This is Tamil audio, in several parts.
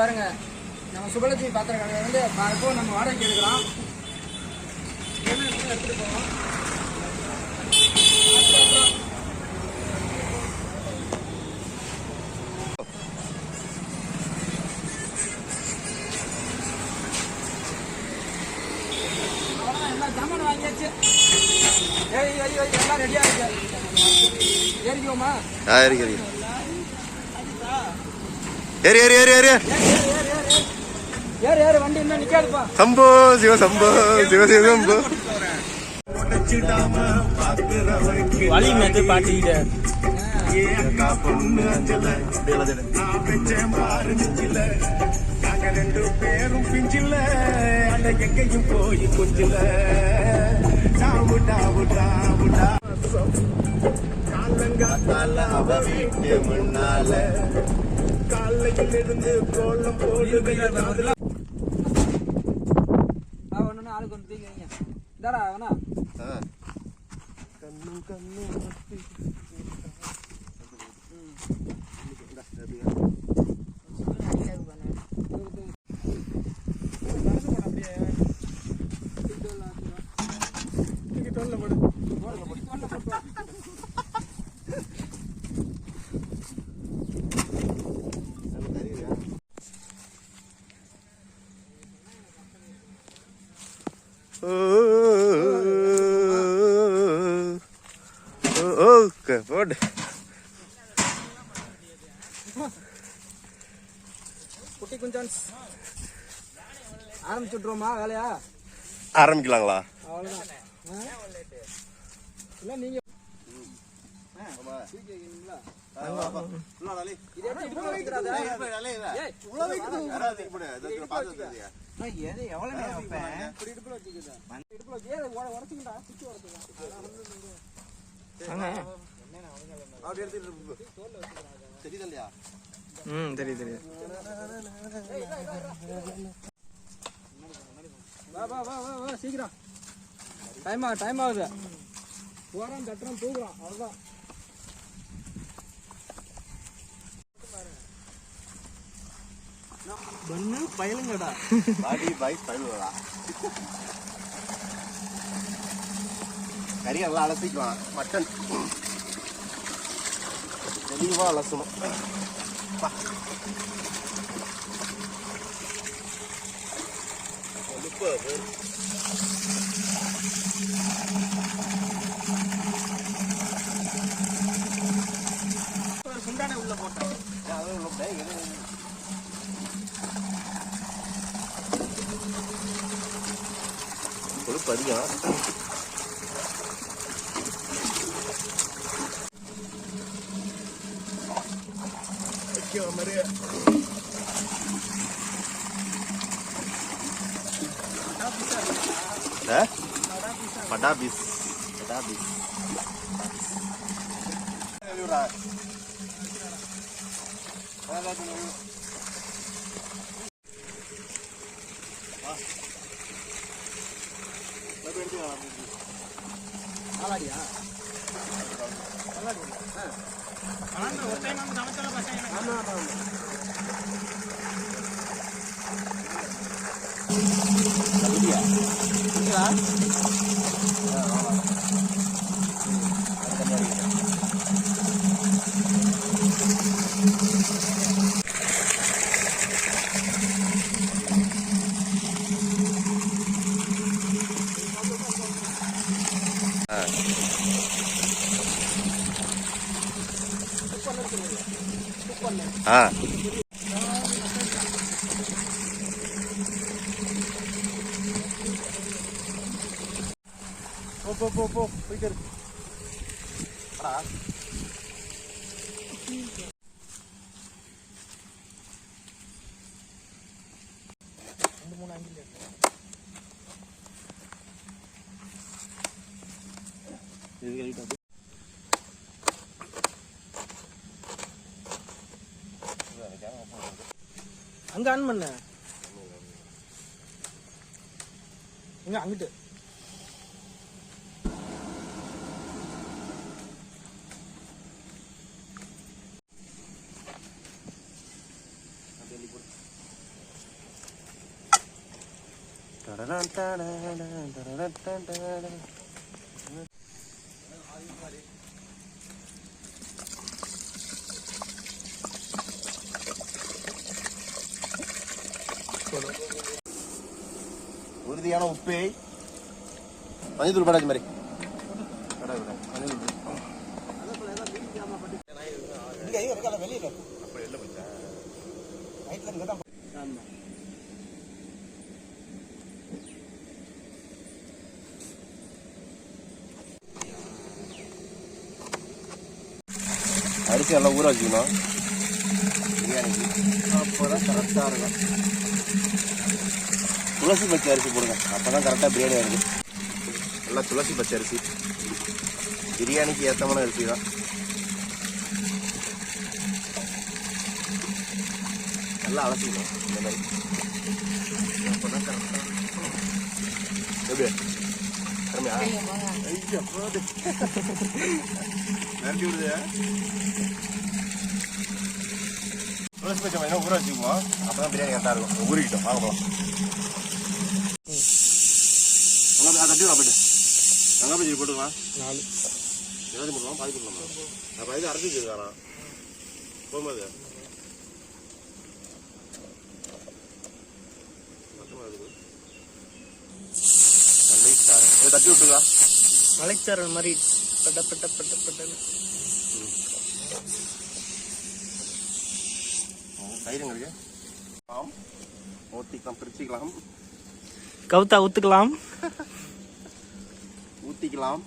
பாருங்க, நம்ம சுபலட்சுமி பாத்திர கடையில் வந்து இப்போ நம்ம வாடகைக்கு எடுக்கிறோம். எடுத்துட்டு போவோம். எல்லாம் ஜாமான் வாங்கியாச்சு. எல்லாம் ரெடியா இருக்கு. ஏறிக்குவோமா? ஏறி ஏறி ஏறி ஏறி ஏறி ஏறு ஏறு, வண்டி இன்னும் நிக்காதுப்பா. சம்போ சிவ சம்போ சிவ சிவ சம்போ. வழி மேத்து பாட்டிக்கிட்ட ரெண்டு பேரும் பிஞ்சில அந்த எங்கேயும் போய் கொஞ்சில காலங்காத்தால அவ வீட்டு முன்னால காலையில் இருந்து கோலம் போடுது. ஒண்ணு ஆளுக்கு ஒன்று தீங்க இந்தாடா வேணா கண்ணும் கண்ணும் போடு. குட்டி குஞ்சான்ஸ் ஆரம்பிச்சு விட்டுருவோமா வேலையா? ஆரம்பிக்கலாங்களா? அவ்வளோதான். இல்லை நீங்க தெரியுதல்லையா? தெரியுது தெரியுது. வா வா வா வா வா சீக்கிரம். டைம் ஆகுது. போறோம் தட்டுறோம் தூக்குறோம் அவ்வளோதான். பண்ணு பயலுங்கடா. பாடி பைக் பயலுடா. கறி எல்லாம் அலசிக்கலாம். மட்டன் தெளிவா அலசணும். சுண்டானே உள்ள போட்டேன். கொழுப்பு அதிகம். Padabis. போ போயிட்டு இருக்கு. அங்க ஆன் பண்ண எங்க அங்கிட்டு உறுதியான உப்பு மஞ்சள் தூள் படாச்சு மாதிரி அரிசி நல்லா ஊற வச்சுக்கணும் பிரியாணிக்கு. அப்போதான் கரெக்டாக இருக்கும். துளசி பச்சை அரிசி போடுங்க, அப்போதான் கரெக்டாக பிரியாணி வருது. நல்லா துளசி பச்சை அரிசி பிரியாணிக்கு ஏற்றமான அரிசி தான். நல்லா அலசிக்கணும் இந்த மாதிரி. அப்போதான் கரெக்டாக எப்படி கம்மியா ஐயா போது நன்றி விடுது. துளசி பச்சை வேணும் ஊற வச்சுக்குவோம், அப்போதான் பிரியாணி கரெக்டாக இருக்கும். ஊறிக்கிட்டோம் வாங்க போகலாம். தட்டி போயிட்டு வெங்காயம் பச்சடி போட்டுக்கலாம். 4 ஏதாச்சும் போட்டுக்கலாம், பாதி போடலாம். அப்போ இது அரைச்சி வச்சுருக்காராம் போகும்போது தட்டி விட்டுருக்கா மலைச்சாரல் மாதிரி பட்ட பட்ட பட்ட பட்டன்னு. தயிரங்களுக்கு ஊற்றிக்கலாம், பிரிச்சுக்கலாம், கவுத்தா ஊத்துக்கலாம், ஊற்றிக்கலாம்.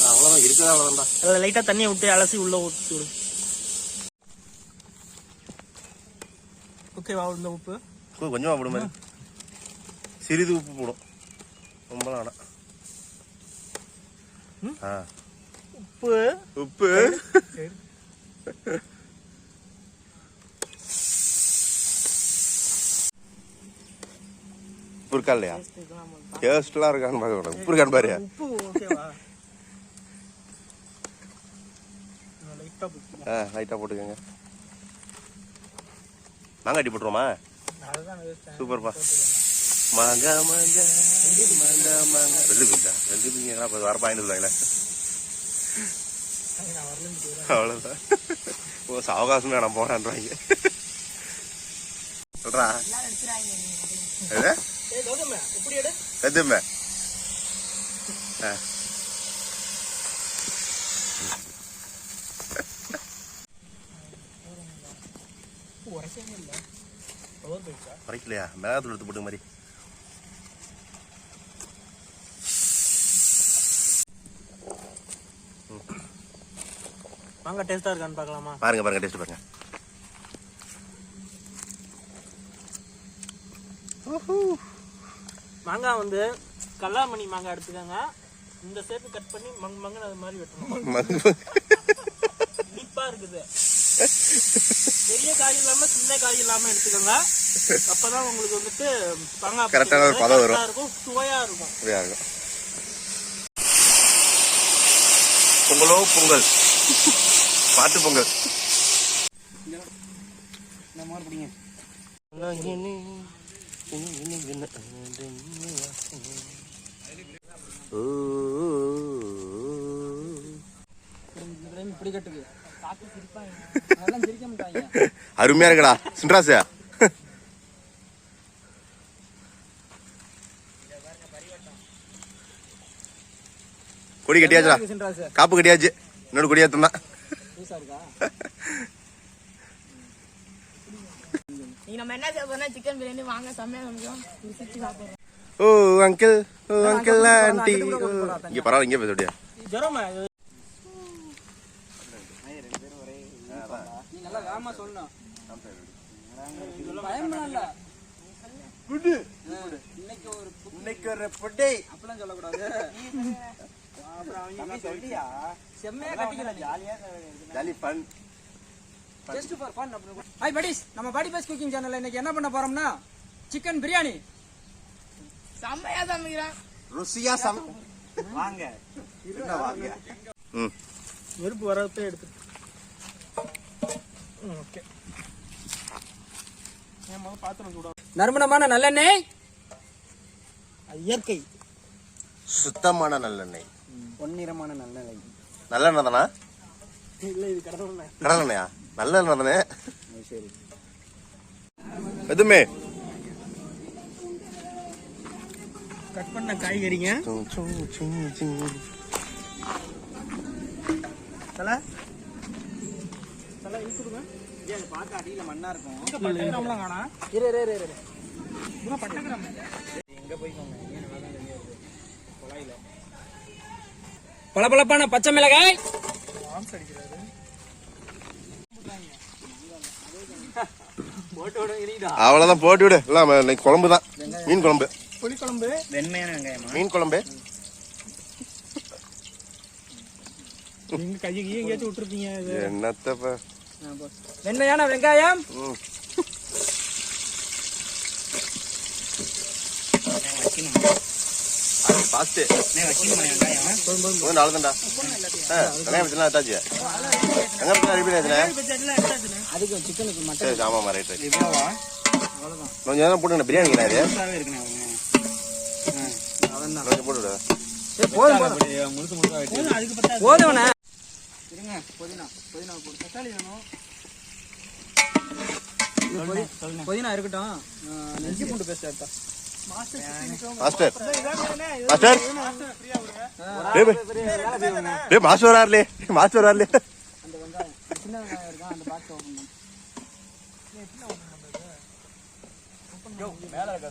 அவ்வளோதான் இருக்குதா, அவ்வளோதான்டா. அதில் லைட்டாக தண்ணியை விட்டு அலசி உள்ள ஊற்றி விடு. ஓகேவா? இந்த உப்பு கொஞ்சமாக போடும் மாதிரி, சிறிது உப்பு போடும், ரொம்பலாம் வேணாம். உப்பு உப்பு உப்பு இருக்கா இல்லையா? டேஸ்ட்லாம் இருக்கான்னு பார்க்க உப்பு இருக்கான்னு பாரு. உப்பு ஓகேவா? லைட்டாக போட்டுக்கோங்க. மாங்காய் அடி போட்டுருவோமா? சூப்பர்ப்பா. மாங்கா மாங்கா மாங்கா மாங்கா வெள்ளி பிஞ்சா வர பாயிண்ட் இருந்தாங்களே, அவ்வளோதான். ஓ சாவகாசமே நான் போனான்றாங்க சொல்றா எதுமே. உரைக்கலையா? மிளகாத்தூள் எடுத்து போட்டு மாதிரி. மாங்காய் டேஸ்டா இருக்கான்னு பார்க்கலாமா? பாருங்க பாருங்க, டேஸ்ட் பாருங்க. மாங்காய் வந்து கல்லாமணி மாங்காய் எடுத்துக்கோங்க. இந்த சேப்பு கட் பண்ணி மங்கன்னு அது மாதிரி வெட்டணும். டீப்பா இருக்குது. பெரிய காய் இல்லாம சின்ன காய் இல்லாம எடுத்துக்கோங்க. அப்பதான் உங்களுக்கு வந்துட்டு மாங்காய் கரெக்டான ஒரு பதம் வரும், சுவையா இருக்கும். பொங்கலோ பொங்கல், பாட்டு பொங்கல். அருமையா இருக்கடா சின்ராசு. கொடி கட்டியாச்சா? காப்பு கட்டியாச்சு, இன்னொரு கொடியாத்தான். நம்ம என்ன செய்ய சிக்கன் பிரியாணி வாங்க செம்மையா சமைக்கும். ஓ அங்கிள், ஓ அங்கிள் ஆண்டி. இங்க பரவாயில்ல, இங்கே பேச ஜரமா இன்னைக்கு ஒரு புட்டை அப்பெல்லாம் சொல்லக்கூடாது. செம்மையா கட்டிக்கலாம், jolly fun. Just for fun. Hi buddies, நம்ம பாடி பேஸ் குக்கிங் சேனல்ல இன்னைக்கு என்ன பண்ண போறோம்னா சிக்கன் பிரியாணி. செம்மையா சமைக்கிறான், ருசியா வாங்க வாங்க. வெறுப்பு வரப்பே எடுத்து. ஓகே பாத்திரம் சூடா. நறுமணமான நல்லெண்ணெய், இயற்கை சுத்தமான நல்லெண்ணெய். பொன்னிறமான நல்லெண்ணெய். நல்லெண்ணெய் தானா? இல்ல இது கடவுள் கடலெண்ணெயா? நல்லெண்ணெய் தானே? சரி. எதுவுமே கட் பண்ண காய்கறிங்க. தலை தலை இழுக்குடுங்க. ஏன் பார்க்க அடியில மண்ணா இருக்கும். இங்க பட்டகிராம்லாம் காணா. இரு இரு இரு இரு. இங்க பட்டகிராம் எங்க போய்க்கோங்க. ஏன் நல்லா தான் வெளியே வருது. குழாயில. பளபளப்பான பச்சை மிளகாய். ஆம்ஸ் அடிக்கிறாரு. போட்டோட எரியுதா? அவ்வளவுதான், போட்டு விடு. எல்லாம் இன்னைக்கு குழம்பு தான், மீன் குழம்பு. புளி குழம்பு, வெண்மையான வெங்காயமா? மீன் குழம்பு. எங்க கையை எங்கேயாச்சும் விட்டுருப்பீங்க. என்னத்தப்ப வெண்மையான வெங்காயம். பாஸ்ட் அவ்வளோதான்டா. வெங்காயம் பச்சை எடுத்தாச்சு. வெங்காயம் பச்சை ரெடி பண்ணியாச்சுண்ணே. அதுக்கு சிக்கனுக்கு மட்டும் சரி, ஆமாம், ரைட் ரைட். அவ்வளவுதான். கொஞ்சம் நேரம் போட்டுங்க, பிரியாணிங்களா இது? அவன்தான். கொஞ்சம் போட்டு விடு. போதும் முழுசு முழுசா போதும், அதுக்கு பத்தா போதும்ண்ணே. இருங்க, புதினா போட்டு. தக்காளி வேணும். புதினா இருக்கட்டும். இஞ்சி பூண்டு பேஸ்ட் எடுத்தா. மாஸ்டர் மாஸ்டர் வராருலே, மாஸ்டர் வராருலே. அந்த வெங்காயம் சின்ன வெங்காயம் இருக்கும், அந்த பாக்ஸ் ஓபன் பண்ணு. மேல இருக்கா?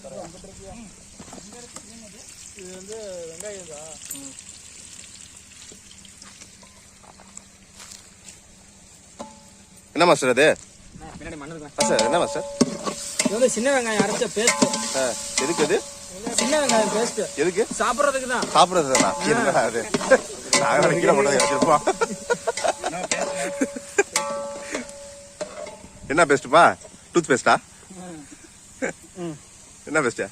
இது வந்து வெங்காயம் தான். என்ன மாஸ்டர் அது? பின்னாடி மண்ணு இருக்கேன். மாஸ்டர் என்ன மாஸ்டர்? இது வந்து சின்ன வெங்காயம் அரைச்ச பேஸ்ட். எதுக்கு அது? சின்ன வெங்காயம் பேஸ்ட் எதுக்கு? சாப்பிடுறதுக்கு தான். சாப்பிடுறது தானா? என்னடா அது? நாங்க வைக்கிற மட்டும் வச்சிருப்போம். என்ன பேஸ்ட்பா? டூத் பேஸ்டா? என்ன பேஸ்டா?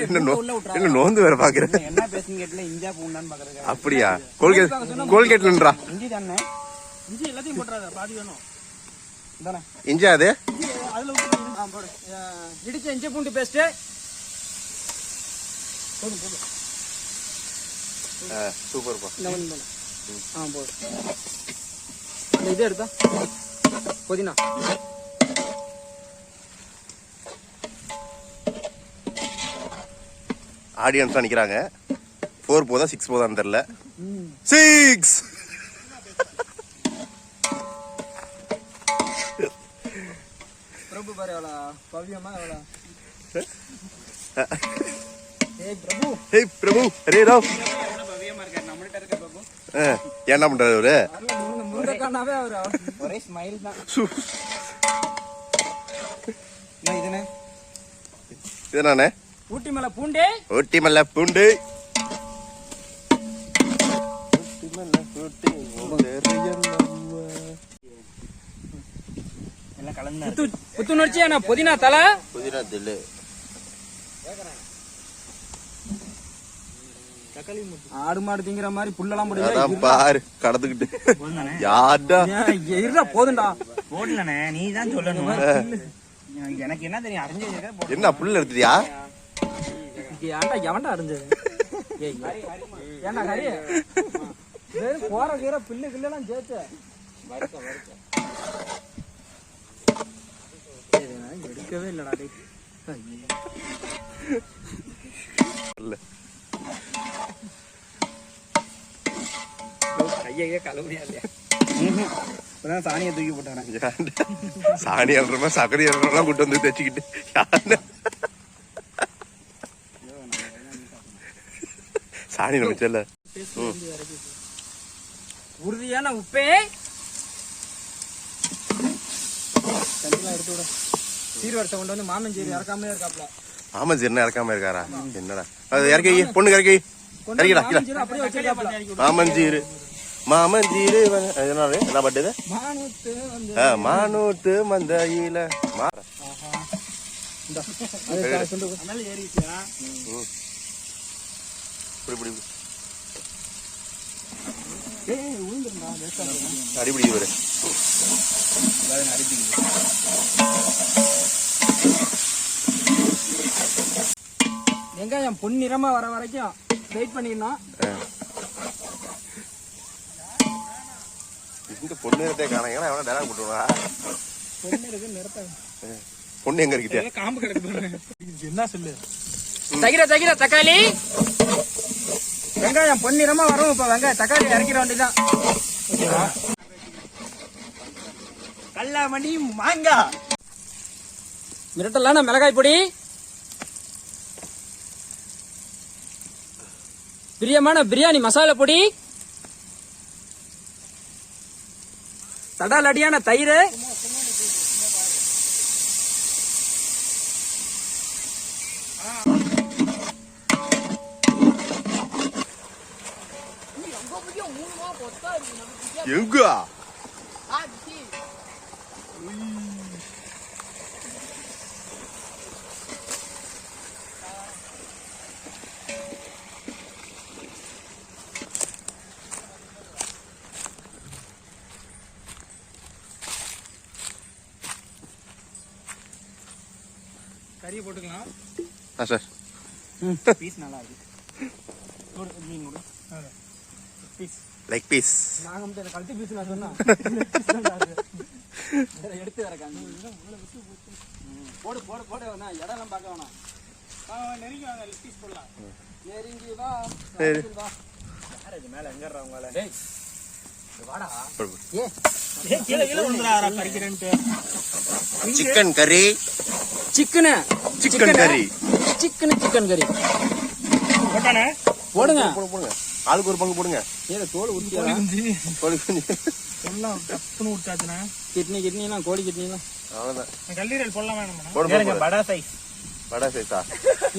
என்ன நோந்து வேற பாக்குறேன். என்ன பேஸ்ட்னு கேட்டல இந்தியா பூண்டான்னு பாக்குறேன். அப்படியா? கோல்கேட்லன்றா? இஞ்சி தானே? இஞ்சி எல்லாத்தையும் போட்டுறாத, பாதி வேணும். தானே இஞ்சி அது? அதுல விட்டு போடு. இடிச்ச இஞ்சி பூண்டு பேஸ்ட் போதும். சூப்பர்ப்பா. போடு. இந்த இது எடுத்தா புதினா. ஆடியன்ஸ் நிக்கிறாங்க. 4 போதா 6 போதான்னு தெரியல. 6 பிரபு பாரு எவ்வளோ பவ்யமா எவ்வளோ. ஏய் பிரபு, ஹே பிரபு, அரே ராவ். பவ்யமா இருக்காரு. நம்மள்ட்ட இருக்க பிரபு என்ன பண்றாரு அவரு? முருகக்கானாவே அவரு ஒரே ஸ்மைல் தான். இதுனே இதுதானே? ஊட்டி மலை பூண்டே. ஊட்டி மல்ல பூண்டு. எல்லாம் கலந்து புத்துணர்ச்சியான புதினா தலை. புதினா தில்லு. ஆடு மாடு திங்கிற மாதிரி புல்லெல்லாம் அதான் பாரு கடந்துக்கிட்டு. யார்டா? இருடா போதுண்டா. போடலண்ணே, நீ தான் சொல்லணும். எனக்கு என்ன தெரியும், அரைஞ்சு என்ன புல் எடுத்துட்டியா? ஏன்டா எவன்டா அரைஞ்சது? ஏன்டா ஹரி வெறும் போற கீரை பில்லு கில்லாம் சேர்த்து எடுக்கவே இல்லடா. கையே கழுவுனியா இல்லையா? சாணியை தூக்கி போட்டானே. சாணி அல்றமா சக்கரை அல்றலாம் கூட்டு வந்து தைச்சுக்கிட்டு சாணி நினைச்சல. உறுதியான உப்பே எடுத்து விட. சீர்வரிசை கொண்டு வந்து மாமஞ்சேரி இறக்காமலே இருக்காப்ல. ஆமா ஜி, என்ன இறக்காம இருக்காரா? என்னடா அது? இறக்கி பொண்ணு இறக்கி இறக்கிடா. அப்படியே வச்சிருக்காப்ல. மாமஞ்சீரு மாமஞ்சீரு என்ன பட்டுது? மானூத்து மந்தையில அடிப்படி வரு. வெங்காயம் பொன்னிறமா வர வரைக்கும் வெயிட் பண்ணிடணும். இங்க பொண்ணு நிறத்தை காணாங்க எவ்வளவு டேரா போட்டுவா பொண்ணு எங்க இருக்கிட்டே காம்பு கிடக்கு என்ன சொல்லு. தகிர தக்காளி வெங்காயம் பொன்னிறமா வரும். இப்ப வெங்காயம் தக்காளி இறக்கிற வேண்டியதான். கல்லாமணி மாங்காய் மிரட்டலான மிளகாய் பொடி, பிரியமான பிரியாணி மசாலா பொடி, தடால் அடியான தயிர், எங்க கறியை போட்டுக்கலாம். சார் பீஸ் நல்லா இருக்கு. பீஸ் லைக் பீஸ் நாங்க வந்து கழுத்து பீஸ் நான் சொன்னா எடுத்து வரக்காங்க. போடு போடு போடு வேணாம், இடம்லாம் பார்க்க வேணாம். நெருங்கி வாங்க, பீஸ் போடலாம். நெருங்கி வா வா. யார் இது மேல எங்க இருக்காங்களா? டேய் வாடா. ஏ கீழே கீழே வந்துறாரா கறிக்கிறேன்ட்டு. சிக்கன் கறி சிக்கன் கறி. போட்டானே போடுங்க போடுங்க ஆளுக்கு ஒரு பங்கு போடுங்க. ஏதோ தோல் உரிச்சியா? கோழி குஞ்சு எல்லாம் கப்புன்னு விட்டாச்சுனா கிட்னி எல்லாம் கோழி கிட்னி எல்லாம் அவ்வளவுதான். கல்லீரல் போடலாம் வேணுமா? போடுங்க படா சைஸ். வடை சைஸா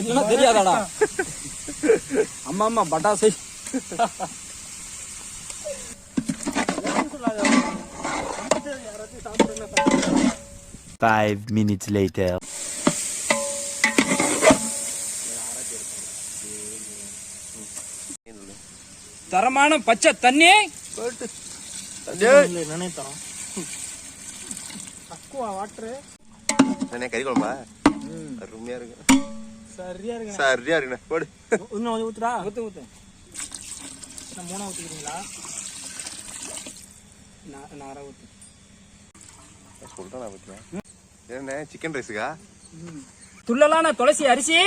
இதெல்லாம் தெரியாதாடா? அம்மா பட்டா சைஸ். 5 minutes later. தரமான பச்சை தண்ணி நினைத்தோம். அக்குவா வாட்டரு கறி குழம்பா அருமையா இருக்கு. சரியா இருக்கு. சரியா இருக்குண்ணே போடு. இன்னும் ஊத்துடா. ஊத்து நான் மூணா ஊத்திக்கிறீங்களா? நார ஊத்து சொல்லிட்டேன் நான் ஊத்துறேன். என்ன சிக்கன் ரைஸுக்கா? துள்ளலான துளசி அரிசி,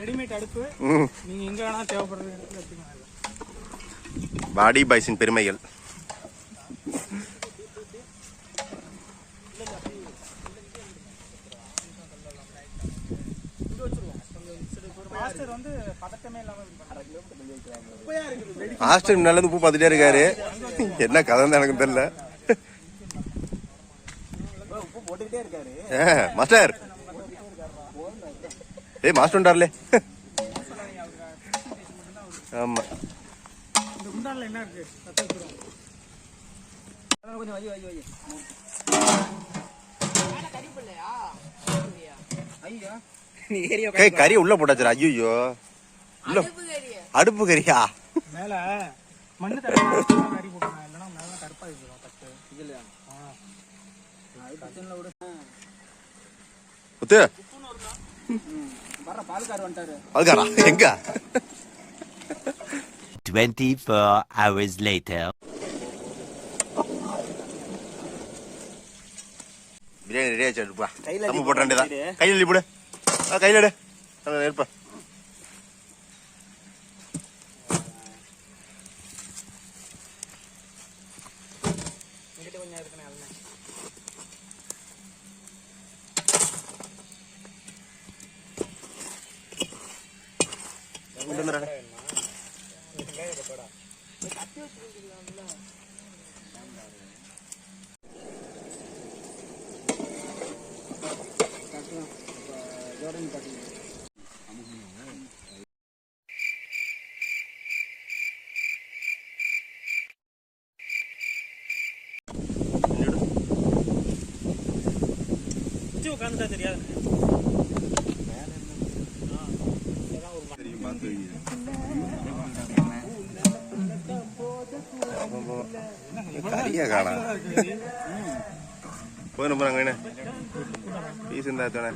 ரெடிமேட் அடுப்பு. நீங்க எங்க வேணா தேவைப்படுற இடத்துல எடுத்துக்கலாம். பாடி பாய்ஸின் பெருமைகள். மாஸ்டர் வந்து பதட்டமே இல்லாம ஹாஸ்டல் நல்லது பூ பார்த்துட்டே இருக்காரு. என்ன கதை தான் எனக்கு தெரியல. போட்டுக்கிட்டே இருக்காரு. மாஸ்டர் ஏய் மாஸ்டர் உண்டார்லே. ஆமா இந்த குண்டான்ல என்ன இருக்கு? கொஞ்சம் வை வை வை. ஐயா நீ ஏரியா ஏய் கறி உள்ள போட்டாச்சுடா. ஐயோ உள்ள அடுப்பு கறியா? மேல மண்ணு தடவை கறி போட்டுருங்க. இல்லைன்னா மேல கருப்பா இருக்கும் தட்டு. இல்லையா? கிச்சன்ல விட முத்து வர பால்கார் வந்துட்டாரு. அதுக்காரா எங்க? 24 hours later. பிரியாணி ரெடி ஆச்சு. எடுப்பா நம்ம போட்ட வேண்டியதான். கையில் அள்ளி போடு. கையில் எடு. இருப்பா கொஞ்சம் இருக்குண்ணே. உட்காந்துட்டா தெரியாது. கறியா காணா போயிடும் போறாங்க என்ன பீஸ் இருந்தா தானே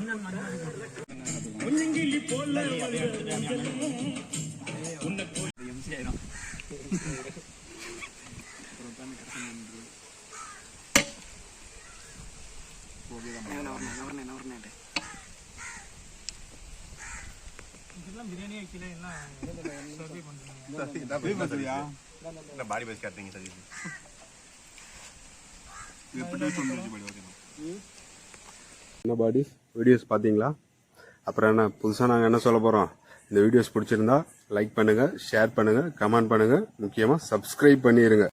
பிரியாணி வைக்கல என்ன பாடி பஸ் காட்டுறீங்க சரி என்ன பாடி வீடியோஸ் பார்த்தீங்களா? அப்புறம் என்ன புதுசாக நாங்கள் என்ன சொல்ல போகிறோம்? இந்த வீடியோஸ் பிடிச்சிருந்தா லைக் பண்ணுங்கள், ஷேர் பண்ணுங்கள், கமெண்ட் பண்ணுங்கள், முக்கியமாக சப்ஸ்கிரைப் பண்ணிடுங்க.